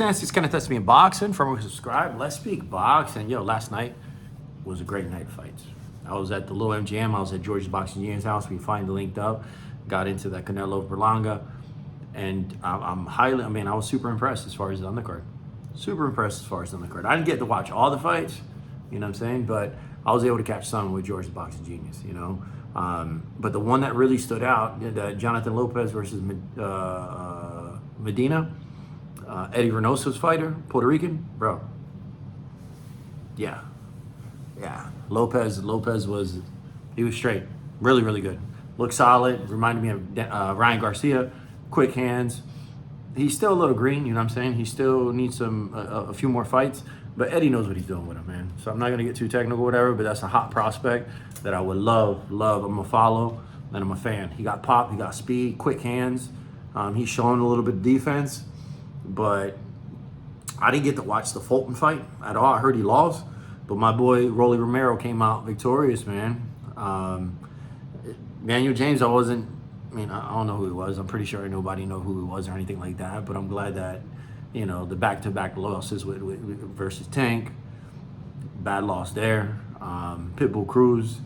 fans, it's Kenneth SBM Boxing. For everyone who subscribed, let's speak boxing. Yo, last night was a great night of fights. I was at the little MGM. I was at George's Boxing Union's house. We finally linked up, got into that Canelo Berlanga, and I was super impressed as far as the undercard. Super impressed as far as the undercard. I didn't get to watch all the fights, you know what I'm saying? But I was able to catch some with George's Boxing Genius, you know? But the one that really stood out, that Jonathan Lopez versus Medina, Eddie Reynoso's fighter, Puerto Rican, bro. Yeah. Lopez was straight. Really, really good. Looked solid. Reminded me of Ryan Garcia. Quick hands. He's still a little green, you know what I'm saying? He still needs a few more fights. But Eddie knows what he's doing with him, man. So I'm not going to get too technical or whatever, but that's a hot prospect that I would love. I'm going to follow, and I'm a fan. He got pop. He got speed, quick hands. He's showing a little bit of defense. But I didn't get to watch the Fulton fight at all. I heard he lost. But my boy, Roelly Romero, came out victorious, man. Manuel Jaimes, I don't know who he was. I'm pretty sure nobody know who he was or anything like that. But I'm glad that, you know, the back-to-back losses versus Tank, bad loss there. Pitbull Cruz.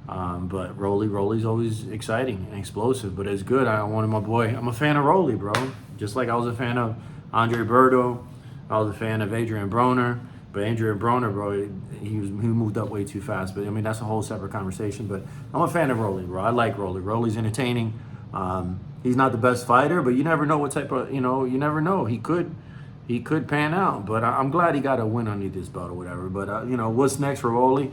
But Rolly's always exciting and explosive. But it's good. I'm a fan of Rolly, bro. Just like I was a fan of Andre Berto. I was a fan of Adrian Broner. But Adrian Broner, bro, he moved up way too fast. But, I mean, that's a whole separate conversation. But I'm a fan of Rolly, bro. I like Rolly. Rolly's entertaining. He's not the best fighter, but you never know what type of, you never know. He could pan out. But I'm glad he got a win underneath his belt or whatever. But, what's next for Rolly?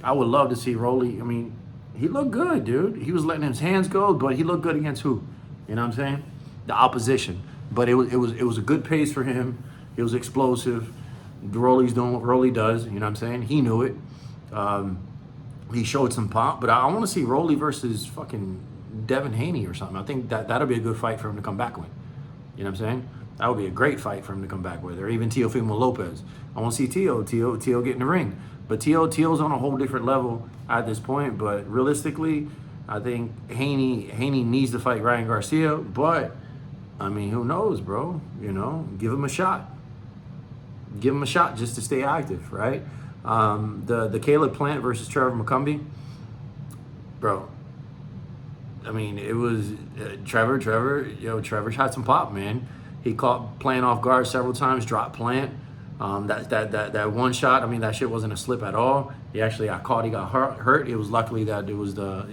I would love to see Rolly. I mean, he looked good, dude. He was letting his hands go, but he looked good against who? You know what I'm saying? The opposition. But it was a good pace for him. It was explosive. Rolly's doing what Rolly does, you know what I'm saying? He knew it. He showed some pop, but I want to see Rolly versus fucking Devin Haney or something. I think that'll be a good fight for him to come back with. You know what I'm saying? That would be a great fight for him to come back with, or even Teofimo Lopez. I want to see Teo get in the ring. But Teo's on a whole different level at this point, but realistically, I think Haney needs to fight Ryan Garcia, but I mean, who knows, bro? Give him a shot. Give him a shot just to stay active, right? The Caleb Plant versus Trevor McCumby, bro. I mean, it was Trevor had some pop, man. He caught Plant off guard several times, dropped Plant. That one shot, I mean, that shit wasn't a slip at all. He actually got caught. He got hurt. It was luckily that it was the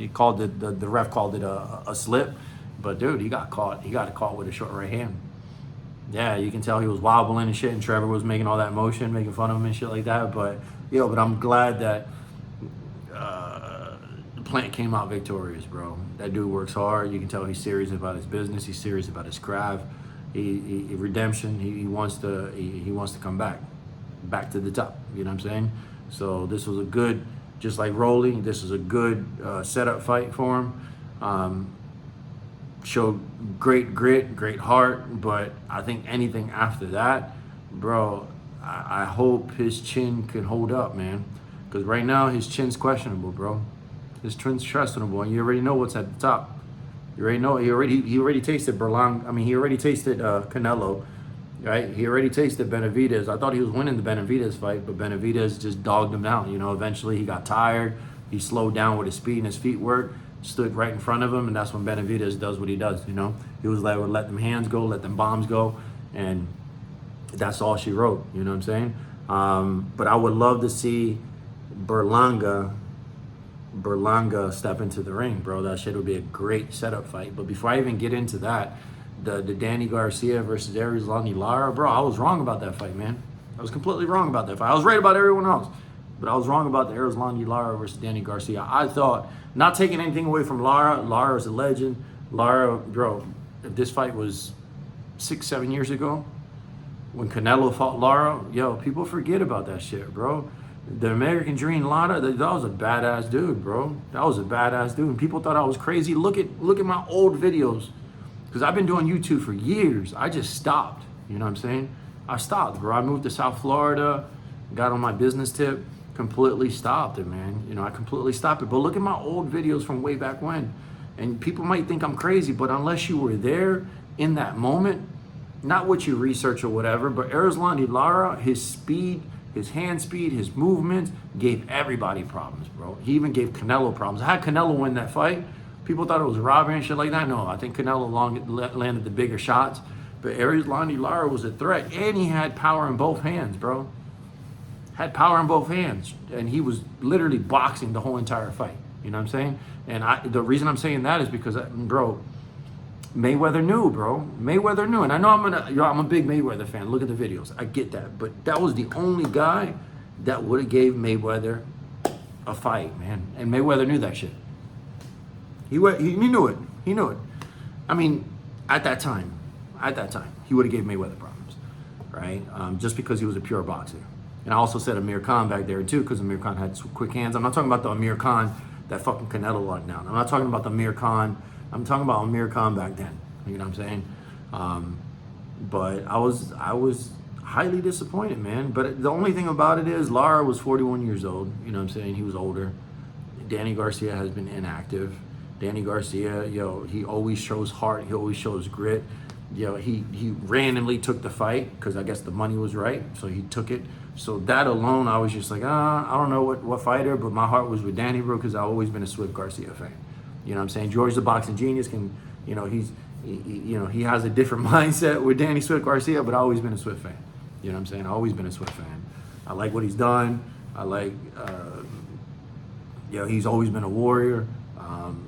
ref called it a slip. But dude, he got caught. He got caught with a short right hand. Yeah, you can tell he was wobbling and shit, and Trevor was making all that motion, making fun of him and shit like that. But I'm glad that Plant came out victorious, bro. That dude works hard. You can tell he's serious about his business. He's serious about his craft. Redemption. He wants to come back to the top. You know what I'm saying? So this was a good, just like Rolly. This was a good setup fight for him. Showed great grit, great heart, but I think anything after that, bro, I hope his chin can hold up, man. Because right now his chin's questionable, bro. His chin's questionable, and you already know what's at the top. You already know. He already tasted Berlanga. I mean, he already tasted Canelo, right? He already tasted Benavidez. I thought he was winning the Benavidez fight, but Benavidez just dogged him down. Eventually he got tired. He slowed down with his speed and his feet work. Stood right in front of him, and that's when Benavidez does what he does. He was like, let them hands go, let them bombs go, and that's all she wrote. You know what I'm saying? But I would love to see Berlanga step into the ring, bro. That shit would be a great setup fight. But before I even get into that, the Danny Garcia versus Erislandy Lara, bro, I was wrong about that fight, man. I was completely wrong about that fight. I was right about everyone else, but I was wrong about the Erislandy Lara versus Danny Garcia. I thought, not taking anything away from Lara is a legend. Lara, bro, if this fight was 6-7 years ago, when Canelo fought Lara, people forget about that shit, bro. The American Dream Lara, that was a badass dude, bro. That was a badass dude. And people thought I was crazy. Look at my old videos. Because I've been doing YouTube for years. I just stopped. You know what I'm saying? I stopped, bro. I moved to South Florida, got on my business tip, completely stopped it, man. I completely stopped it. But look at my old videos from way back when. And people might think I'm crazy, but unless you were there in that moment, not what you research or whatever, but Erislandy Lara, his speed, his hand speed, his movements gave everybody problems, bro. He even gave Canelo problems. I had Canelo win that fight. People thought it was robbery and shit like that. No, I think Canelo landed the bigger shots. But Erislandy Lara was a threat, and he had power in both hands, bro. Had power in both hands, and he was literally boxing the whole entire fight. You know what I'm saying? And the reason I'm saying that is because, bro, Mayweather knew, bro. Mayweather knew, and I know I'm a big Mayweather fan. Look at the videos, I get that, but that was the only guy that would have gave Mayweather a fight, man. And Mayweather knew that shit. He knew it. He knew it. I mean, at that time, he would have gave Mayweather problems, right? Just because he was a pure boxer. And I also said Amir Khan back there too, because Amir Khan had quick hands. I'm not talking about the Amir Khan that fucking Canelo locked down. I'm not talking about the Amir Khan. I'm talking about Amir Khan back then. You know what I'm saying? But I was highly disappointed, man. But the only thing about it is Lara was 41 years old. You know what I'm saying? He was older. Danny Garcia has been inactive. Danny Garcia, he always shows heart. He always shows grit. He randomly took the fight because I guess the money was right, so he took it. So that alone, I was just like, I don't know what fighter, but my heart was with Danny, bro, because I've always been a Swift Garcia fan. You know what I'm saying? George the boxing genius he has a different mindset with Danny Swift Garcia, but I've always been a Swift fan. You know what I'm saying? I've always been a Swift fan. I like what he's done. I like, he's always been a warrior,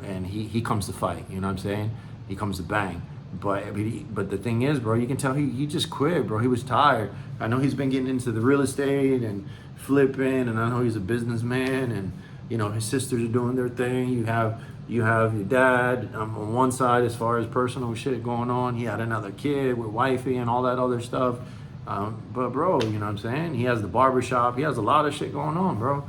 and he comes to fight. You know what I'm saying? He comes to bang. But the thing is, bro, you can tell he just quit, bro. He was tired. I know he's been getting into the real estate and flipping, and I know he's a businessman, and his sisters are doing their thing. You have your dad on one side as far as personal shit going on. He had another kid with wifey and all that other stuff. But bro, you know what I'm saying? He has the barbershop. He has a lot of shit going on, bro.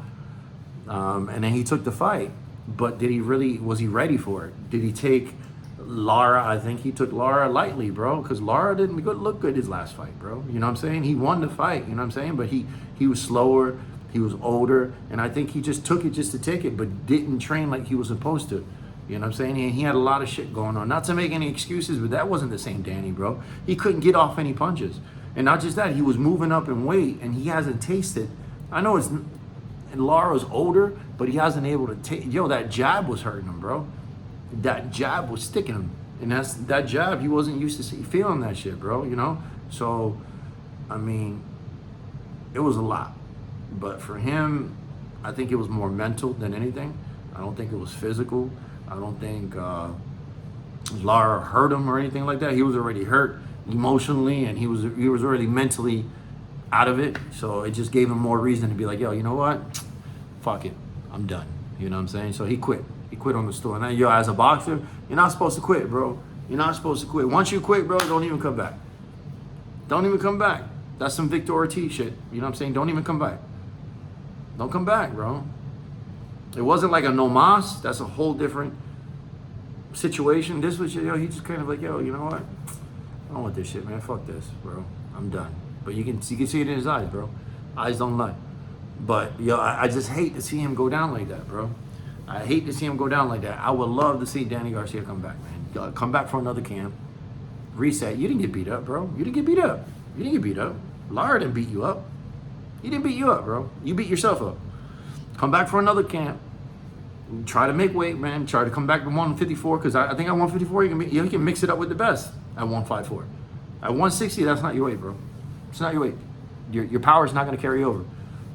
And then he took the fight. But was he ready for it? Did he take Lara? I think he took Lara lightly, bro, because Lara didn't look good his last fight, bro. You know what I'm saying? He won the fight, you know what I'm saying? But he was slower, he was older, and I think he just took it just to take it, but didn't train like he was supposed to. You know what I'm saying? He had a lot of shit going on. Not to make any excuses, but that wasn't the same Danny, bro. He couldn't get off any punches. And not just that, he was moving up in weight, and he hasn't tasted. I know and Lara's older, but he hasn't able to take. That jab was hurting him, bro. That jab was sticking him, and that jab he wasn't used to feeling that shit, bro. So I mean, it was a lot, but for him, I think it was more mental than anything. I don't think it was physical. I don't think Lara hurt him or anything like that. He was already hurt emotionally, and he was already mentally out of it. So it just gave him more reason to be like, you know what, fuck it, I'm done. You know what I'm saying? So he quit. He quit on the store. And then, as a boxer, you're not supposed to quit, bro. You're not supposed to quit. Once you quit, bro, don't even come back. Don't even come back. That's some Victor Ortiz shit. You know what I'm saying? Don't even come back. Don't come back, bro. It wasn't like a no mas. That's a whole different situation. This was, he just kind of like, you know what? I don't want this shit, man. Fuck this, bro. I'm done. But you can see it in his eyes, bro. Eyes don't lie. But, I just hate to see him go down like that, bro. I hate to see him go down like that. I would love to see Danny Garcia come back, man. Come back for another camp. Reset. You didn't get beat up, bro. You didn't get beat up. You didn't get beat up. Lara didn't beat you up. He didn't beat you up, bro. You beat yourself up. Come back for another camp. Try to make weight, man. Try to come back to 154, because I think at 154 you can mix it up with the best at 154. At 160, that's not your weight, bro. It's not your weight. Your power's not going to carry over.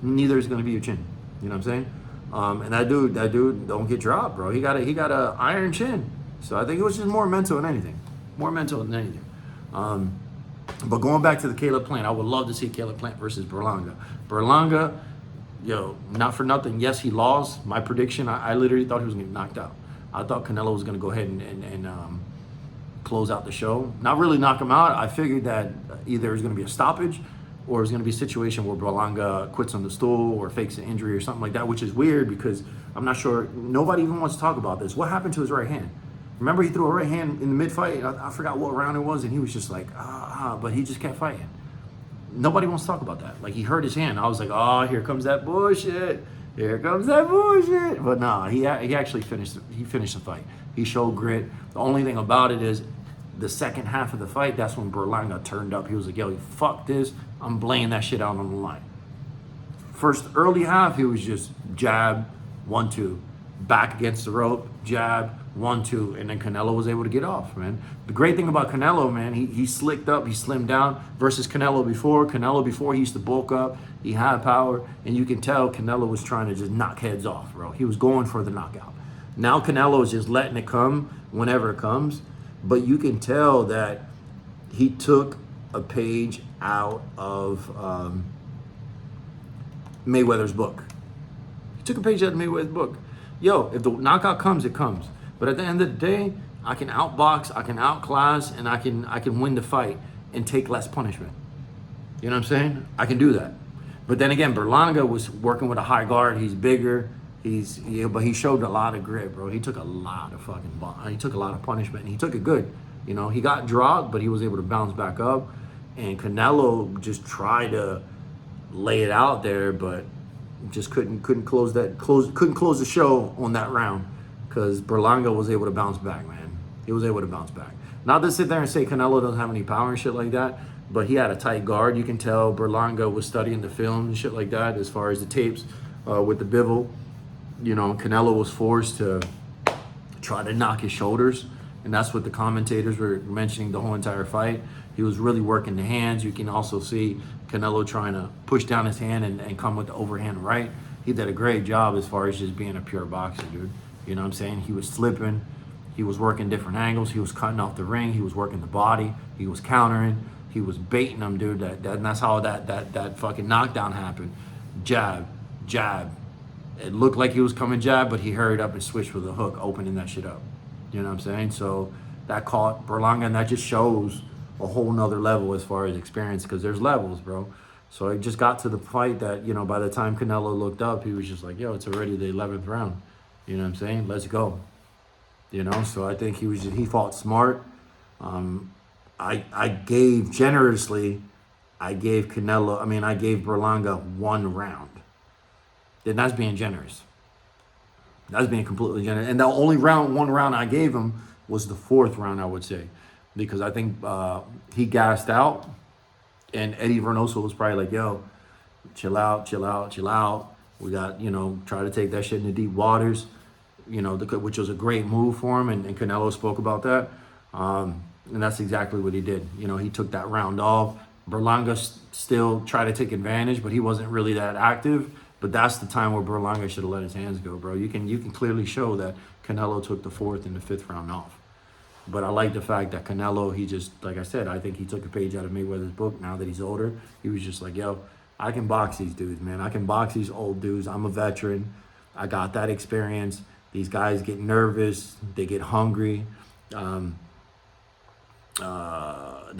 Neither is going to be your chin. You know what I'm saying? And that dude don't get dropped, bro. He got a iron chin. So I think it was just more mental than anything. More mental than anything. But going back to the Caleb Plant, I would love to see Caleb Plant versus Berlanga. Berlanga, not for nothing. Yes, he lost. My prediction, I literally thought he was going to get knocked out. I thought Canelo was going to go ahead and close out the show. Not really knock him out. I figured that either it's going to be a stoppage, or it's going to be a situation where Berlanga quits on the stool or fakes an injury or something like that, which is weird because I'm not sure. Nobody even wants to talk about this. What happened to his right hand? Remember, he threw a right hand in the mid-fight. I forgot what round it was, and he was just like, but he just kept fighting. Nobody wants to talk about that. Like, he hurt his hand. I was like, here comes that bullshit. Here comes that bullshit. But nah, he actually finished the fight. He showed grit. The only thing about it is the second half of the fight, that's when Berlanga turned up. He was like, yo, fuck this. I'm laying that shit out on the line. First early half, he was just jab, 1-2. Back against the rope, jab, 1-2. And then Canelo was able to get off, man. The great thing about Canelo, man, he slicked up, he slimmed down versus Canelo before, he used to bulk up. He had power. And you can tell Canelo was trying to just knock heads off, bro. He was going for the knockout. Now Canelo is just letting it come whenever it comes. But you can tell that he took a page out of Mayweather's book. He took a page out of Mayweather's book. Yo, if the knockout comes, it comes. But at the end of the day, I can outbox, I can outclass, and I can win the fight and take less punishment. You know what I'm saying? I can do that. But then again, Berlanga was working with a high guard. He's bigger. But he showed a lot of grit, bro. He took a lot of punishment, and he took it good. You know, he got dropped, but he was able to bounce back up. And Canelo just tried to lay it out there, but just couldn't close the show on that round because Berlanga was able to bounce back, man. He was able to bounce back. Not to sit there and say Canelo doesn't have any power and shit like that, but he had a tight guard. You can tell Berlanga was studying the film and shit like that as far as the tapes with the Bivol. You know, Canelo was forced to try to knock his shoulders, and that's what the commentators were mentioning the whole entire fight. He was really working the hands. You can also see Canelo trying to push down his hand and come with the overhand right. He did a great job as far as just being a pure boxer, dude. You know what I'm saying? He was slipping. He was working different angles. He was cutting off the ring. He was working the body. He was countering. He was baiting them, dude. And that's how that fucking knockdown happened. Jab, jab. It looked like he was coming jab, but he hurried up and switched with a hook, opening that shit up. You know what I'm saying? So that caught Berlanga, and that just shows a whole nother level as far as experience, because there's levels, bro. So it just got to the fight that, you know, by the time Canelo looked up, he was just like, yo, it's already the 11th round. You know what I'm saying? Let's go. You know, so I think he fought smart. I gave generously, I gave Berlanga 1 round. Then that's being generous. That's being completely generous. And the only one round I gave him was the 4th round, I would say. Because I think he gassed out. And Eddie Vernoso was probably like, yo, chill out. We got, you know, try to take that shit into deep waters. You know, which was a great move for him. And Canelo spoke about that. And that's exactly what he did. You know, he took that round off. Berlanga still tried to take advantage, but he wasn't really that active. But that's the time where Berlanga should have let his hands go, bro. You can clearly show that Canelo took the 4th and the 5th round off. But I like the fact that Canelo, he just, like I said, I think he took a page out of Mayweather's book now that he's older. He was just like, yo, I can box these dudes, man. I can box these old dudes. I'm a veteran. I got that experience. These guys get nervous. They get hungry. They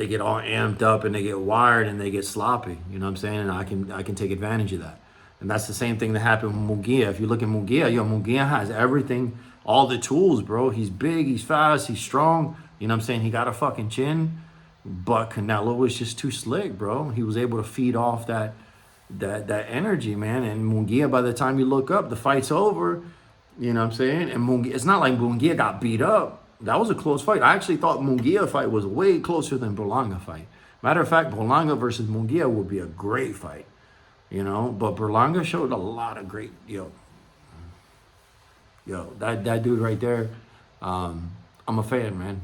get all amped up and they get wired and they get sloppy. You know what I'm saying? And I can take advantage of that. And that's the same thing that happened with Munguia. If you look at Munguia, Munguia has everything, all the tools, bro. He's big, he's fast, he's strong. You know what I'm saying? He got a fucking chin. But Canelo was just too slick, bro. He was able to feed off that energy, man. And Munguia, by the time you look up, the fight's over. You know what I'm saying? And Munguia, it's not like Munguia got beat up. That was a close fight. I actually thought Munguia fight was way closer than Berlanga fight. Matter of fact, Berlanga versus Munguia would be a great fight. You know, but Berlanga showed a lot of great, that dude right there, I'm a fan, man.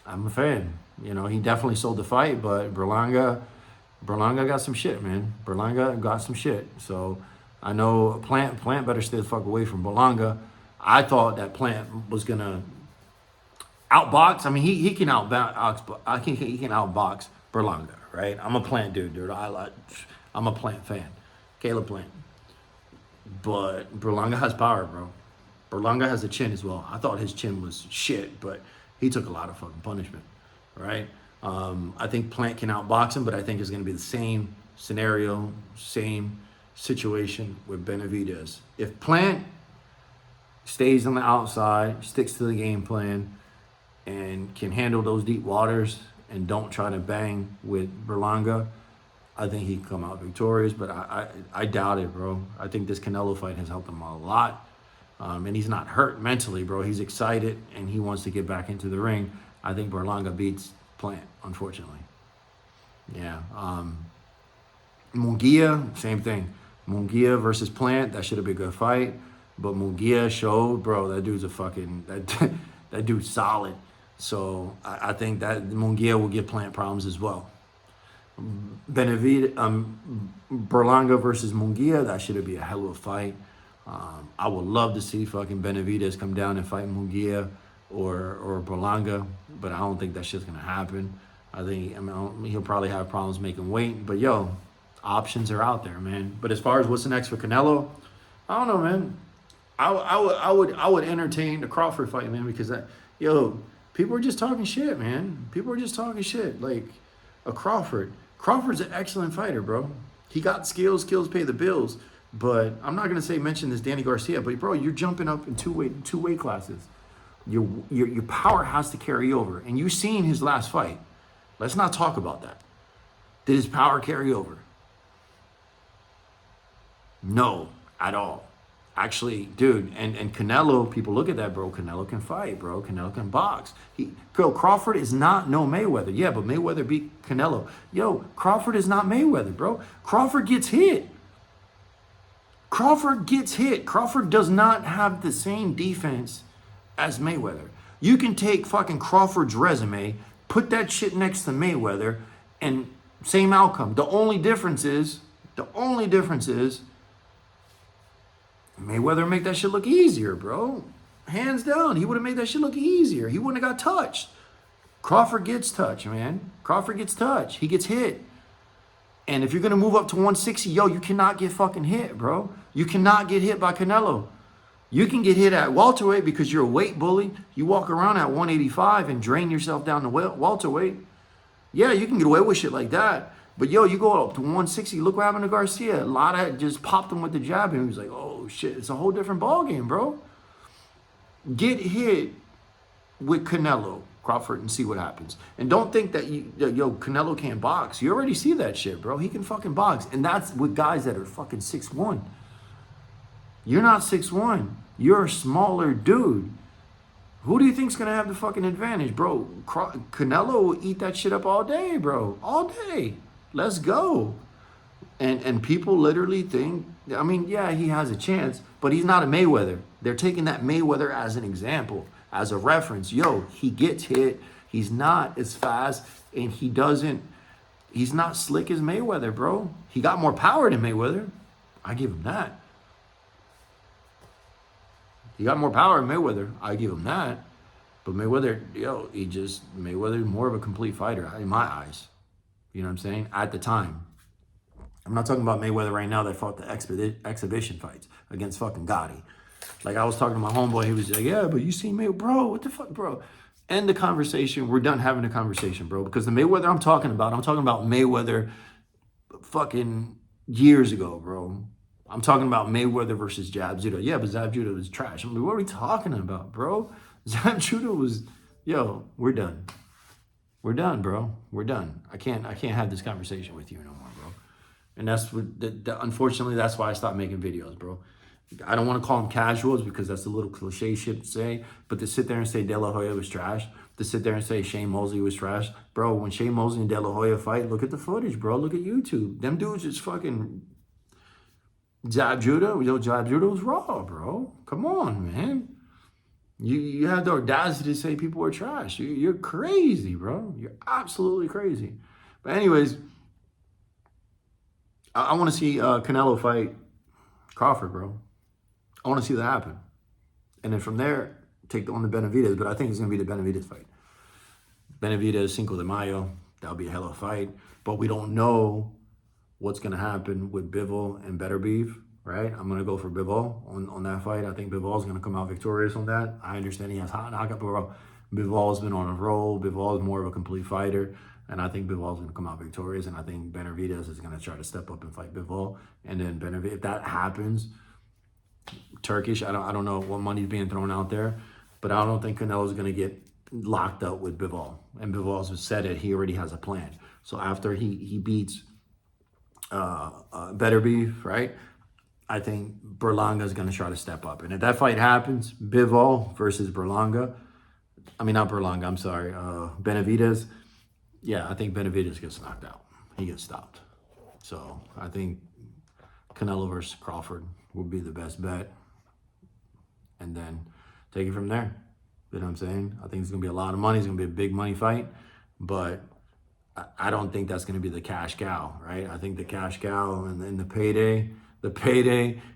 I'm a fan. You know, he definitely sold the fight, but Berlanga got some shit, man. Berlanga got some shit. So I know Plant better stay the fuck away from Berlanga. I thought that Plant was gonna outbox. I mean, he can outbox. He can outbox Berlanga, right? I'm a Plant dude. I'm a Plant fan. Caleb Plant. But Berlanga has power, bro. Berlanga has a chin as well. I thought his chin was shit, but he took a lot of fucking punishment, right? I think Plant can outbox him, but I think it's going to be the same scenario, same situation with Benavidez. If Plant stays on the outside, sticks to the game plan, and can handle those deep waters and don't try to bang with Berlanga, I think he can come out victorious, but I doubt it, bro. I think this Canelo fight has helped him a lot. And he's not hurt mentally, bro. He's excited, and he wants to get back into the ring. I think Berlanga beats Plant, unfortunately. Yeah. Munguia, same thing. Munguia versus Plant, that should have been a good fight. But Munguia showed, bro, that dude's a fucking, that dude's solid. So I think that Munguia will give Plant problems as well. Berlanga versus Munguia, that should be a hell of a fight. I would love to see fucking Benavidez come down and fight Munguia or Berlanga, but I don't think that shit's gonna happen. I mean, he'll probably have problems making weight, but yo, options are out there, man. But as far as what's next for Canelo, I don't know, man. I would entertain the Crawford fight, man, because people are just talking shit, man. People are just talking shit. Like a Crawford's an excellent fighter, bro. He got skills pay the bills. But I'm not gonna mention this Danny Garcia, but bro, you're jumping up in two weight classes. Your power has to carry over, and you've seen his last fight. Let's not talk about that. Did his power carry over? No, at all. Actually, dude, and Canelo, people look at that, bro. Canelo can fight, bro. Canelo can box. Crawford is not no Mayweather. Yeah, but Mayweather beat Canelo. Yo, Crawford is not Mayweather, bro. Crawford gets hit. Crawford does not have the same defense as Mayweather. You can take fucking Crawford's resume, put that shit next to Mayweather, and same outcome. The only difference is Mayweather make that shit look easier, bro. Hands down, he would have made that shit look easier. He wouldn't have got touched. Crawford gets touched, man. Crawford gets touched. He gets hit. And if you're going to move up to 160, yo, you cannot get fucking hit, bro. You cannot get hit by Canelo. You can get hit at welterweight because you're a weight bully. You walk around at 185 and drain yourself down to welterweight. Yeah, you can get away with shit like that. But, yo, you go up to 160. Look what happened to Garcia. Lara just popped him with the jab, and he was like, oh, shit, it's a whole different ballgame, bro. Get hit with Canelo, Crawford, and see what happens. And don't think that, Canelo can't box. You already see that shit, bro. He can fucking box. And that's with guys that are fucking 6'1". You're not 6'1". You're a smaller dude. Who do you think's going to have the fucking advantage, bro? Canelo will eat that shit up all day, bro. All day. Let's go. And people literally think, I mean, yeah, he has a chance, but he's not a Mayweather. They're taking that Mayweather as an example, as a reference. Yo, he gets hit. He's not as fast, and he's not slick as Mayweather, bro. He got more power than Mayweather. I give him that. He got more power than Mayweather. I give him that. But Mayweather, Mayweather more of a complete fighter in my eyes. You know what I'm saying? At the time. I'm not talking about Mayweather right now that fought the exhibition fights against fucking Gotti. Like, I was talking to my homeboy. He was like, yeah, but you see Mayweather. Bro, what the fuck, bro? End the conversation. We're done having the conversation, bro. Because the Mayweather I'm talking about Mayweather fucking years ago, bro. I'm talking about Mayweather versus Zab Judah. Yeah, but Zab Judah was trash. I'm like, what are we talking about, bro? Zab Judah was, we're done. We're done, bro. We're done. I can't have this conversation with you no more, bro. And that's what, unfortunately, that's why I stopped making videos, bro. I don't want to call them casuals because that's a little cliche shit to say, but to sit there and say De La Hoya was trash, to sit there and say Shane Mosley was trash, bro, when Shane Mosley and De La Hoya fight, look at the footage, bro. Look at YouTube. Them dudes is fucking... Zab Judah was raw, bro. Come on, man. You have the audacity to say people are trash. You're crazy, bro. You're absolutely crazy. But anyways, I want to see Canelo fight Crawford, bro. I want to see that happen. And then from there, take on the Benavidez. But I think it's going to be the Benavidez fight. Benavidez, Cinco de Mayo. That'll be a hell of a fight. But we don't know what's going to happen with Bivol and Better Beef, right? I'm going to go for Bivol on that fight. I think Bivol's going to come out victorious on that. I understand he has hot knockout, but Bivol's been on a roll. Bivol is more of a complete fighter, and I think Bivol's going to come out victorious, and I think Benavidez is going to try to step up and fight Bivol. And then Benavidez, if that happens, Turkish, I don't know what money's being thrown out there, but I don't think Canelo's going to get locked up with Bivol. And Bivol's said it, he already has a plan. So after he beats Better Beef, right? I think Berlanga is going to try to step up. And if that fight happens, Bivol versus Berlanga, I mean, not Berlanga, I'm sorry. Benavidez. Yeah, I think Benavidez gets knocked out. He gets stopped. So I think Canelo versus Crawford would be the best bet. And then take it from there. You know what I'm saying? I think it's going to be a lot of money. It's going to be a big money fight. But I don't think that's going to be the cash cow, right? I think the cash cow and then the payday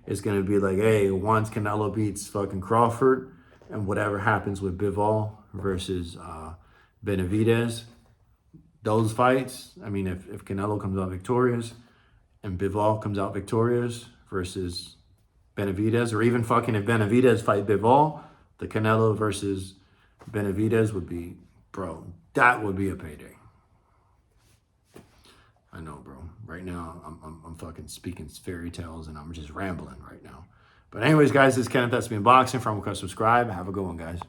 is going to be like, hey, once Canelo beats fucking Crawford and whatever happens with Bivol versus Benavidez, those fights, I mean, if Canelo comes out victorious and Bivol comes out victorious versus Benavidez, or even fucking if Benavidez fight Bivol, the Canelo versus Benavidez would be, bro, that would be a payday. I know, bro. Right now, I'm fucking speaking fairy tales and I'm just rambling right now. But anyways, guys, this is Kenneth, SBM Boxing. From subscribe. Have a good one, guys.